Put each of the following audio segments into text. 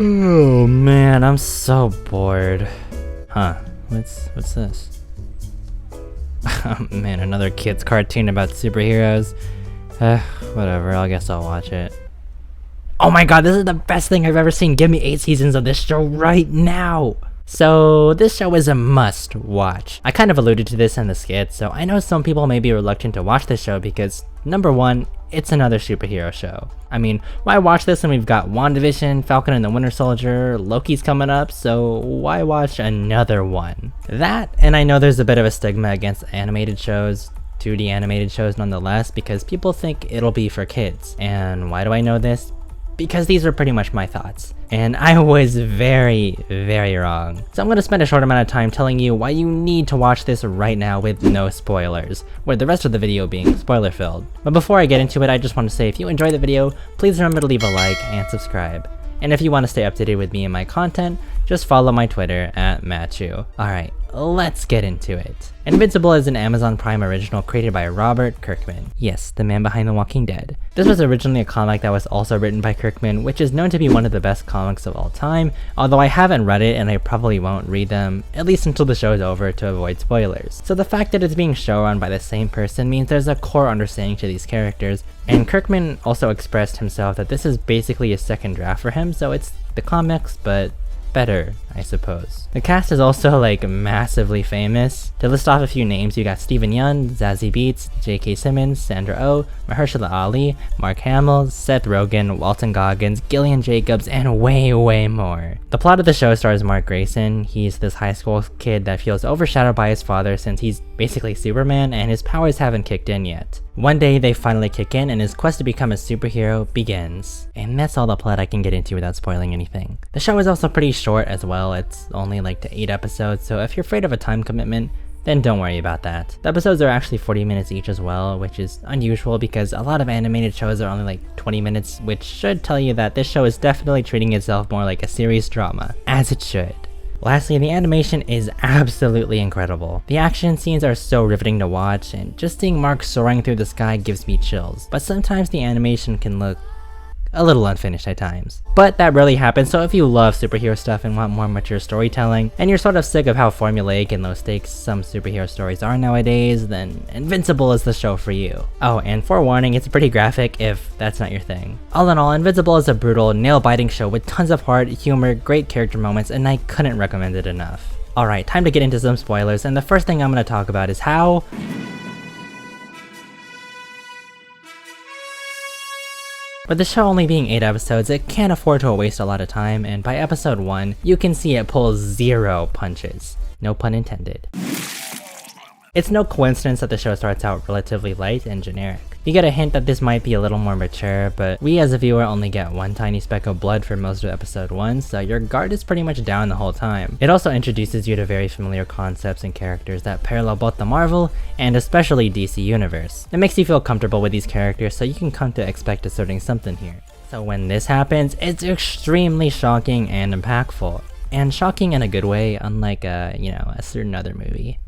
Oh man, I'm so bored. Huh, what's this? Oh man, another kid's cartoon about superheroes. Whatever, I guess I'll watch it. Oh my god, this is the best thing I've ever seen. Give me 8 seasons of this show right now! So, this show is a must watch. I kind of alluded to this in the skit, so I know some people may be reluctant to watch this show because, number one, it's another superhero show. I mean, why watch this when we've got WandaVision, Falcon and the Winter Soldier, Loki's coming up, so why watch another one? That, and I know there's a bit of a stigma against animated shows, 2D animated shows nonetheless, because people think it'll be for kids. And why do I know this? Because these are pretty much my thoughts. And I was very, very wrong. So I'm going to spend a short amount of time telling you why you need to watch this right now with no spoilers, with the rest of the video being spoiler filled. But before I get into it, I just want to say if you enjoyed the video, please remember to leave a like and subscribe. And if you want to stay up to date with me and my content, just follow my Twitter at Machuw. Alright, let's get into it. Invincible is an Amazon Prime original created by Robert Kirkman. Yes, the man behind The Walking Dead. This was originally a comic that was also written by Kirkman, which is known to be one of the best comics of all time, although I haven't read it and I probably won't read them, at least until the show is over to avoid spoilers. So the fact that it's being showrun by the same person means there's a core understanding to these characters, and Kirkman also expressed himself that this is basically a second draft for him, so it's the comics, but better, I suppose. The cast is also like massively famous. To list off a few names, you got Steven Yeun, Zazie Beetz, J.K. Simmons, Sandra Oh, Mahershala Ali, Mark Hamill, Seth Rogen, Walton Goggins, Gillian Jacobs, and way more. The plot of the show stars Mark Grayson. He's this high school kid that feels overshadowed by his father since he's basically Superman and his powers haven't kicked in yet. One day they finally kick in and his quest to become a superhero begins. And that's all the plot I can get into without spoiling anything. The show is also pretty short as well. It's only like 8 episodes, so if you're afraid of a time commitment, then don't worry about that. The episodes are actually 40 minutes each as well, which is unusual because a lot of animated shows are only like 20 minutes, which should tell you that this show is definitely treating itself more like a serious drama, as it should. Lastly, the animation is absolutely incredible. The action scenes are so riveting to watch, and just seeing Mark soaring through the sky gives me chills. But sometimes the animation can look a little unfinished at times. But that rarely happens, so if you love superhero stuff and want more mature storytelling, and you're sort of sick of how formulaic and low stakes some superhero stories are nowadays, then Invincible is the show for you. Oh, and forewarning, it's pretty graphic if that's not your thing. All in all, Invincible is a brutal, nail-biting show with tons of heart, humor, great character moments, and I couldn't recommend it enough. Alright, time to get into some spoilers, and the first thing I'm going to talk about is how with the show only being 8 episodes, it can't afford to waste a lot of time, and by episode 1, you can see it pulls 0 punches. No pun intended. It's no coincidence that the show starts out relatively light and generic. You get a hint that this might be a little more mature, but we as a viewer only get one tiny speck of blood for most of episode 1, so your guard is pretty much down the whole time. It also introduces you to very familiar concepts and characters that parallel both the Marvel and especially DC universe. It makes you feel comfortable with these characters so you can come to expect a certain something here. So when this happens, it's extremely shocking and impactful. And shocking in a good way, unlike a certain other movie.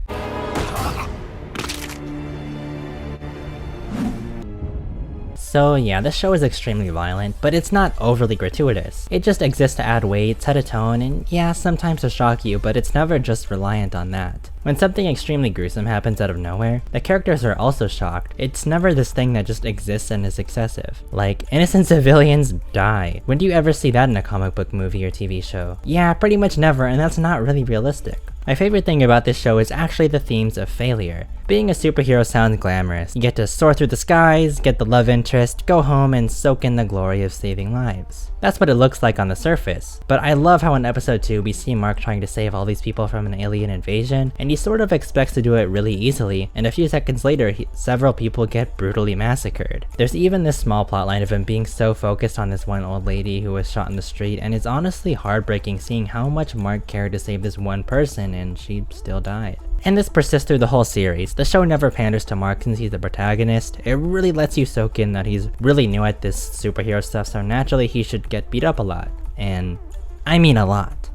So yeah, this show is extremely violent, but it's not overly gratuitous. It just exists to add weight, set a tone, and yeah, sometimes to shock you, but it's never just reliant on that. When something extremely gruesome happens out of nowhere, the characters are also shocked. It's never this thing that just exists and is excessive. Like, innocent civilians die. When do you ever see that in a comic book movie or TV show? Yeah, pretty much never, and that's not really realistic. My favorite thing about this show is actually the themes of failure. Being a superhero sounds glamorous. You get to soar through the skies, get the love interest, go home, and soak in the glory of saving lives. That's what it looks like on the surface. But I love how in episode 2 we see Mark trying to save all these people from an alien invasion, and he sort of expects to do it really easily, and a few seconds later several people get brutally massacred. There's even this small plotline of him being so focused on this one old lady who was shot in the street, and it's honestly heartbreaking seeing how much Mark cared to save this one person and she still died. And this persists through the whole series. The show never panders to Mark since he's the protagonist. It really lets you soak in that he's really new at this superhero stuff, so naturally he should get beat up a lot. And I mean a lot.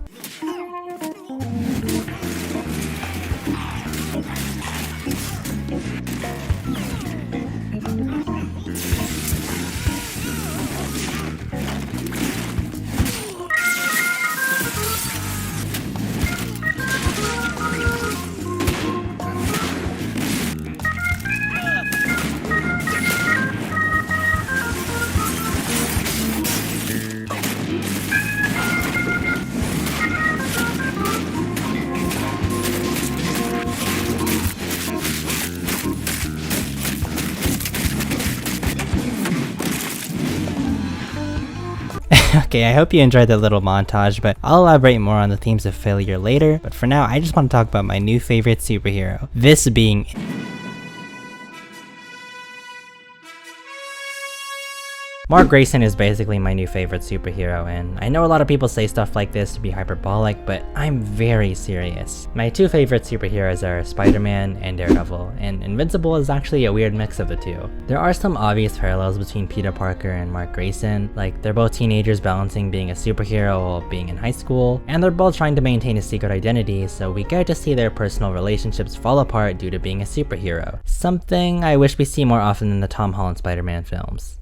Okay, I hope you enjoyed that little montage, but I'll elaborate more on the themes of failure later. But for now, I just want to talk about my new favorite superhero. This being Mark Grayson is basically my new favorite superhero, and I know a lot of people say stuff like this to be hyperbolic, but I'm very serious. My two favorite superheroes are Spider-Man and Daredevil, and Invincible is actually a weird mix of the two. There are some obvious parallels between Peter Parker and Mark Grayson, like they're both teenagers balancing being a superhero while being in high school, and they're both trying to maintain a secret identity, so we get to see their personal relationships fall apart due to being a superhero. Something I wish we see more often in the Tom Holland Spider-Man films.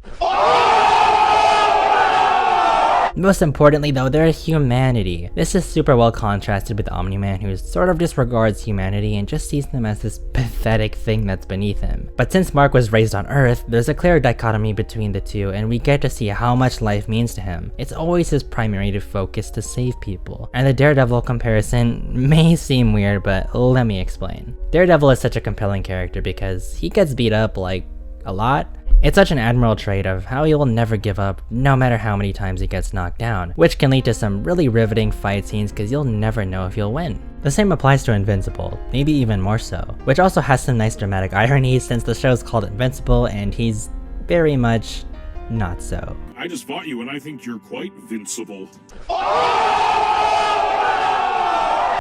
Most importantly though, their humanity. This is super well contrasted with Omni-Man, who sort of disregards humanity and just sees them as this pathetic thing that's beneath him. But since Mark was raised on Earth, there's a clear dichotomy between the two, and we get to see how much life means to him. It's always his primary focus to save people. And the Daredevil comparison may seem weird, but let me explain. Daredevil is such a compelling character because he gets beat up like a lot. It's such an admirable trait of how he will never give up no matter how many times he gets knocked down, which can lead to some really riveting fight scenes because you'll never know if he'll win. The same applies to Invincible, maybe even more so, which also has some nice dramatic irony since the show's called Invincible and he's very much not so. I just fought you and I think you're quite vincible.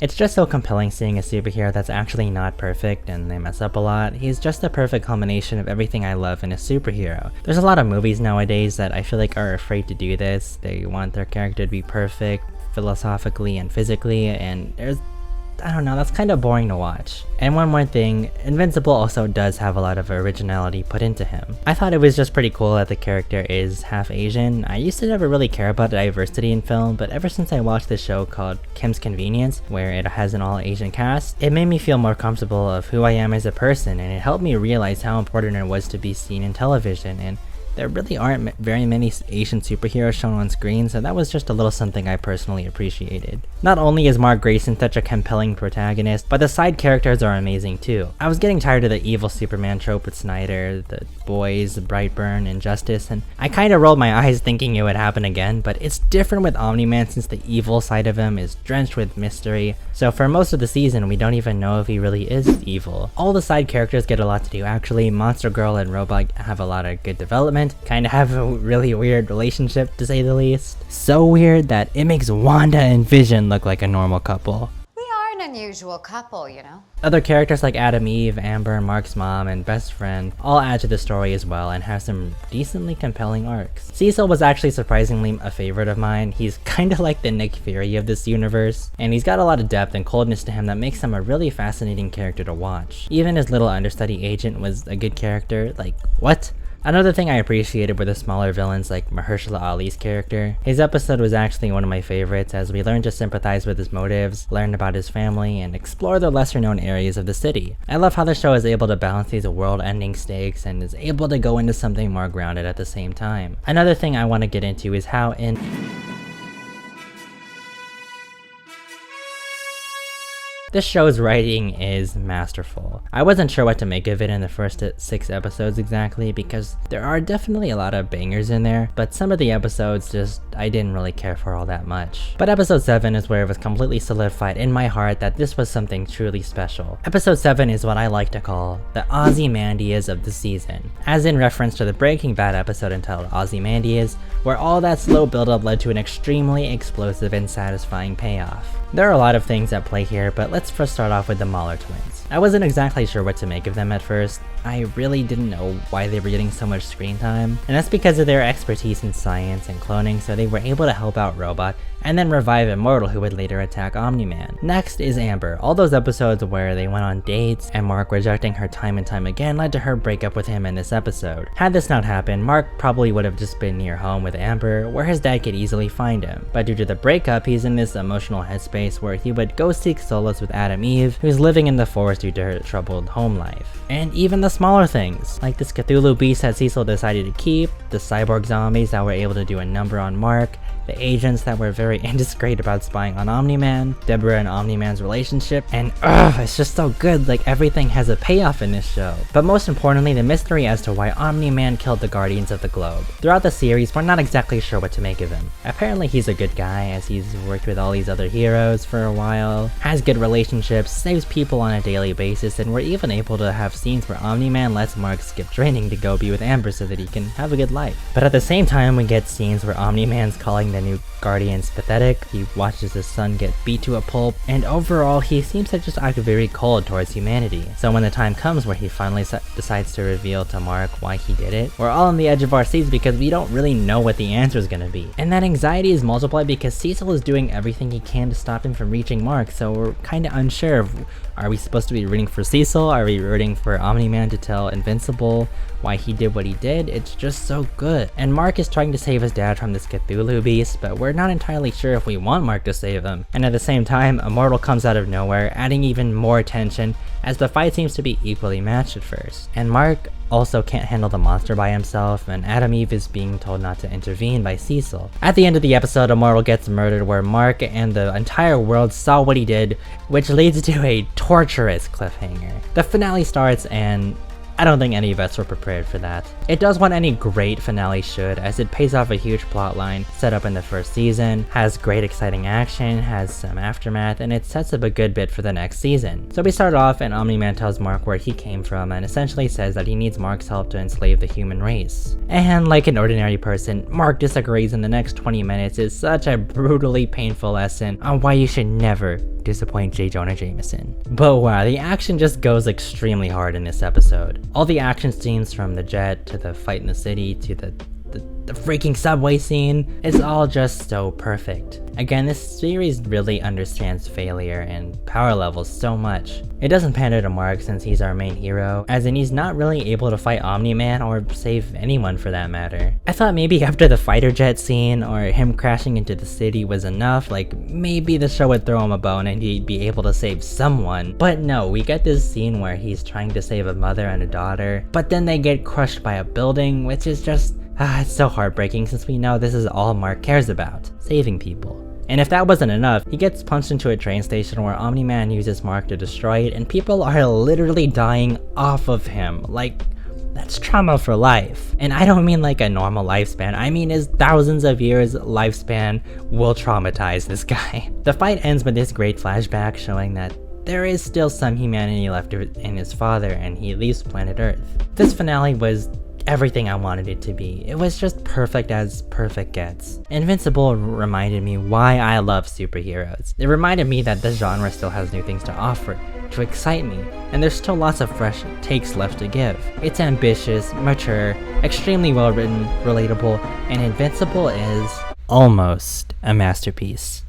It's just so compelling seeing a superhero that's actually not perfect and they mess up a lot. He's just the perfect combination of everything I love in a superhero. There's a lot of movies nowadays that I feel like are afraid to do this. They want their character to be perfect philosophically and physically, and I don't know, that's kind of boring to watch. And one more thing, Invincible also does have a lot of originality put into him. I thought it was just pretty cool that the character is half Asian. I used to never really care about diversity in film, but ever since I watched this show called Kim's Convenience, where it has an all Asian cast, it made me feel more comfortable of who I am as a person, and it helped me realize how important it was to be seen in television, and there really aren't very many Asian superheroes shown on screen, so that was just a little something I personally appreciated. Not only is Mark Grayson such a compelling protagonist, but the side characters are amazing too. I was getting tired of the evil Superman trope with Snyder, the boys, Brightburn, and Justice, and I kinda rolled my eyes thinking it would happen again, but it's different with Omni-Man since the evil side of him is drenched with mystery, so for most of the season we don't even know if he really is evil. All the side characters get a lot to do actually. Monster Girl and Robot have a lot of good development, kind of have a really weird relationship to say the least. So weird that it makes Wanda and Vision look like a normal couple. We are an unusual couple, you know. Other characters like Adam Eve, Amber, Mark's mom, and best friend all add to the story as well and have some decently compelling arcs. Cecil was actually surprisingly a favorite of mine. He's kinda like the Nick Fury of this universe, and he's got a lot of depth and coldness to him that makes him a really fascinating character to watch. Even his little understudy agent was a good character. Like, what? Another thing I appreciated were the smaller villains like Mahershala Ali's character. His episode was actually one of my favorites as we learned to sympathize with his motives, learn about his family, and explore the lesser known areas of the city. I love how the show is able to balance these world-ending stakes and is able to go into something more grounded at the same time. Another thing I want to get into is how this show's writing is masterful. I wasn't sure what to make of it in the first 6 episodes exactly because there are definitely a lot of bangers in there, but some of the episodes I didn't really care for all that much. But episode 7 is where it was completely solidified in my heart that this was something truly special. Episode 7 is what I like to call the Ozymandias of the season, as in reference to the Breaking Bad episode entitled Ozymandias, where all that slow buildup led to an extremely explosive and satisfying payoff. There are a lot of things at play here, but let's first start off with the Mahler twins. I wasn't exactly sure what to make of them at first. I really didn't know why they were getting so much screen time, and that's because of their expertise in science and cloning, so they were able to help out Robot and then revive Immortal, who would later attack Omni-Man. Next is Amber. All those episodes where they went on dates and Mark rejecting her time and time again led to her breakup with him in this episode. Had this not happened, Mark probably would have just been near home with Amber, where his dad could easily find him. But due to the breakup, he's in this emotional headspace where he would go seek solace with Adam Eve, who's living in the forest due to her troubled home life. And even the smaller things, like this Cthulhu beast that Cecil decided to keep, the cyborg zombies that were able to do a number on Mark, the agents that were very indiscreet about spying on Omni-Man, Deborah and Omni-Man's relationship, and it's just so good, like everything has a payoff in this show. But most importantly, the mystery as to why Omni-Man killed the Guardians of the Globe. Throughout the series, we're not exactly sure what to make of him. Apparently he's a good guy, as he's worked with all these other heroes for a while, has good relationships, saves people on a daily basis, and we're even able to have scenes where Omni-Man lets Mark skip training to go be with Amber so that he can have a good life. But at the same time, we get scenes where Omni-Man's calling the new Guardians pathetic, he watches his son get beat to a pulp, and overall he seems to just act very cold towards humanity. So when the time comes where he finally decides to reveal to Mark why he did it, we're all on the edge of our seats because we don't really know what the answer is gonna be. And that anxiety is multiplied because Cecil is doing everything he can to stop him from reaching Mark, so we're kinda unsure of, are we supposed to be rooting for Cecil? Are we rooting for Omni-Man to tell Invincible why he did what he did? It's just so good. And Mark is trying to save his dad from this Cthulhu beast, but we're not entirely sure if we want Mark to save him. And at the same time, Immortal comes out of nowhere, adding even more tension, as the fight seems to be equally matched at first. And Mark also can't handle the monster by himself, and Adam Eve is being told not to intervene by Cecil. At the end of the episode, Immortal gets murdered where Mark and the entire world saw what he did, which leads to a torturous cliffhanger. The finale starts, and I don't think any of us were prepared for that. It does what any great finale should, as it pays off a huge plotline set up in the first season, has great exciting action, has some aftermath, and it sets up a good bit for the next season. So we start off and Omni-Man tells Mark where he came from and essentially says that he needs Mark's help to enslave the human race. And like an ordinary person, Mark disagrees, and the next 20 minutes is such a brutally painful lesson on why you should never disappoint J. Jonah Jameson. But wow, the action just goes extremely hard in this episode. All the action scenes, from the jet to the fight in the city to the freaking subway scene, is all just so perfect. Again, this series really understands failure and power levels so much. It doesn't pander to Mark since he's our main hero, as in he's not really able to fight Omni-Man or save anyone for that matter. I thought maybe after the fighter jet scene or him crashing into the city was enough, like maybe the show would throw him a bone and he'd be able to save someone. But no, we get this scene where he's trying to save a mother and a daughter, but then they get crushed by a building, which is just it's so heartbreaking since we know this is all Mark cares about, saving people. And if that wasn't enough, he gets punched into a train station where Omni-Man uses Mark to destroy it, and people are literally dying off of him. Like, that's trauma for life. And I don't mean like a normal lifespan, I mean his thousands of years lifespan will traumatize this guy. The fight ends with this great flashback showing that there is still some humanity left in his father, and he leaves planet Earth. This finale was everything I wanted it to be. It was just perfect as perfect gets. Invincible reminded me why I love superheroes. It reminded me that this genre still has new things to offer, to excite me, and there's still lots of fresh takes left to give. It's ambitious, mature, extremely well written, relatable, and Invincible is almost a masterpiece.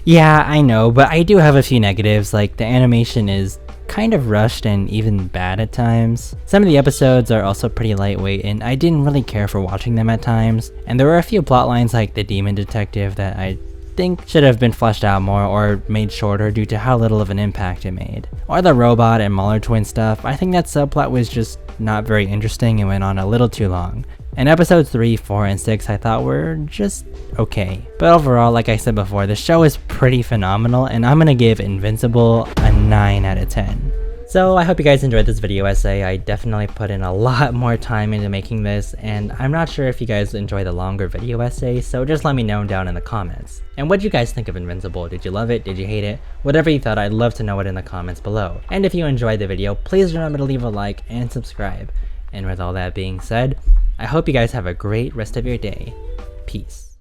Yeah, I know, but I do have a few negatives, like the animation is kind of rushed and even bad at times. Some of the episodes are also pretty lightweight, and I didn't really care for watching them at times. And there were a few plot lines like the demon detective that I think should have been fleshed out more or made shorter due to how little of an impact it made. Or the robot and Mahler twin stuff, I think that subplot was just not very interesting and went on a little too long. And episodes 3, 4, and 6 I thought were just okay. But overall, like I said before, the show is pretty phenomenal, and I'm gonna give Invincible a 9 out of 10. So I hope you guys enjoyed this video essay. I definitely put in a lot more time into making this, and I'm not sure if you guys enjoy the longer video essays, so just let me know down in the comments. And what did you guys think of Invincible? Did you love it? Did you hate it? Whatever you thought, I'd love to know it in the comments below. And if you enjoyed the video, please remember to leave a like and subscribe. And with all that being said, I hope you guys have a great rest of your day. Peace.